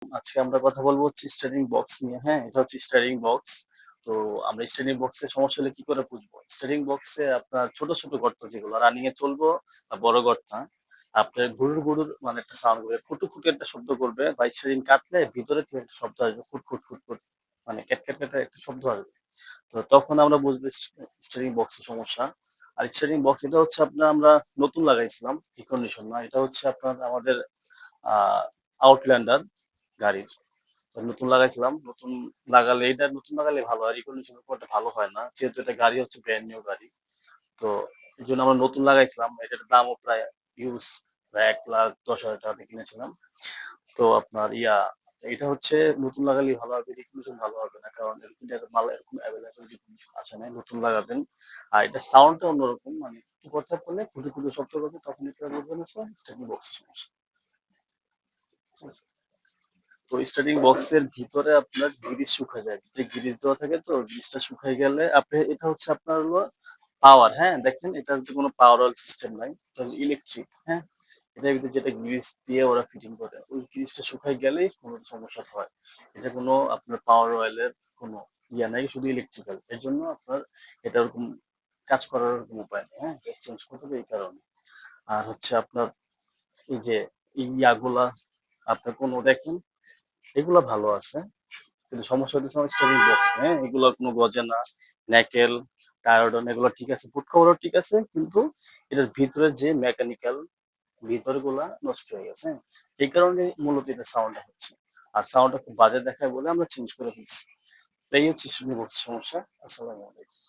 আজকে আমরা কথা বলবো হচ্ছে স্টার্টিং বক্স নিয়ে। হ্যাঁ? এটা হচ্ছে স্টার্টিং বক্স। তো আমরা স্টার্টিং বক্সের সমস্যা হলে কি করে বুঝবো? স্টার্টিং বক্সে আপনার ছোট, ছোট গর্ত যেগুলো রানিং এ চলবো বড় গর্ত, হ্যাঁ? আপনার গুড়ুর, গুড়ুর মানে একটা সাউন্ড করবে। ফুটু, ফুটু একটা শব্দ করবে বা স্টার্টিং কাটলে ভিতরে থেকে একটা শব্দ আসবে। Foot, foot, foot, foot. মানে ক্যাট, ক্যাট, ক্যাট একটা শব্দ আসবে। তো তখন আমরা বুঝবো স্টার্টিং বক্সের সমস্যা। আর স্টার্টিং বক্স এটা হচ্ছে আপনার আমরা নতুন লাগাইছিলাম। রিকন্ডিশন না। এটা হচ্ছে আপনার আমাদের আ আউটল্যান্ডার গাড়ির। নতুন লাগাইছিলাম। নতুন লাগালে ভালো হয়। রিকন্ডিশন খুব একটা ভালো হয় না। যেহেতু এটা গাড়ি হচ্ছে ব্র্যান্ড নিউ গাড়ি। তো এজন্য আমরা নতুন লাগাইছিলাম। এটার দামও প্রায় ইউজ প্রায় ৳১,১০,০০০ দিয়ে কিনেছিলাম। তো আপনার এটা হচ্ছে নতুন লাগালেই ভালো হবে। রিকন্ডিশন ভালো হবে না। কারণ এটার মাল এরকম এভেইলেবল রিকন্ডিশন আসে নাই। নতুন লাগাবেন। আর এটার সাউন্ডটা অন্যরকম। মানে একটু কথা বললে খুদে, খুদে শব্দ করবে তখন এটা বুঝবেন হচ্ছে স্টার্টিং বক্সের সমস্যা। তো স্টার্টিং বক্সের ভিতরে আপনার গ্রিজ শুকায় যায়। ভিতরে গ্রিজ দেওয়া থাকে তো গ্রিজটা শুকায় গেলে এটা হচ্ছে আপনার হলো পাওয়ার, হ্যাঁ? দেখেন এটার কোনো পাওয়ার অয়েল সিস্টেম নাই। এটা হলো ইলেকট্রিক, হ্যাঁ? এটার ভিতরে যেটা গ্রিজ দিয়ে ওরা ফিটিং করে। ওই গ্রিজটা শুকায় গেলেই কোনো সমস্যা হয়। এটা কোনো আপনার পাওয়ার অয়েলের কোনো নাই, শুধু ইলেকট্রিক্যাল। এজন্য আপনার এটা ওরকম কাজ করার কোনো উপায় নেই, হ্যাঁ? এটা চেঞ্জ করতে হবে এই কারণে। আর হচ্ছে আপনার এই যে ইয়াগুলা আপনার কোনো দেখেন এগুলা ভালো আছে। কিন্তু সমস্যা হইতেছে আমার স্টারিং বক্স, হ্যাঁ? এগুলা কোনো গজে না। ন্যাকেল, টায়োডন এগুলো ঠিক আছে। ফুট কভারও ঠিক আছে। কিন্তু এটার ভিতরে যে মেকানিক্যাল ভিতরগুলা নষ্ট হয়ে গেছে, হ্যাঁ? এই কারণে মূলত এটা সাউন্ডটা হচ্ছে। আর সাউন্ডটা খুব বাজে দেখায় বলে আমরা চেঞ্জ করে ফেলছি। তো এই হচ্ছে স্টারিং বক্সের সমস্যা। আসসালামু আলাইকুম।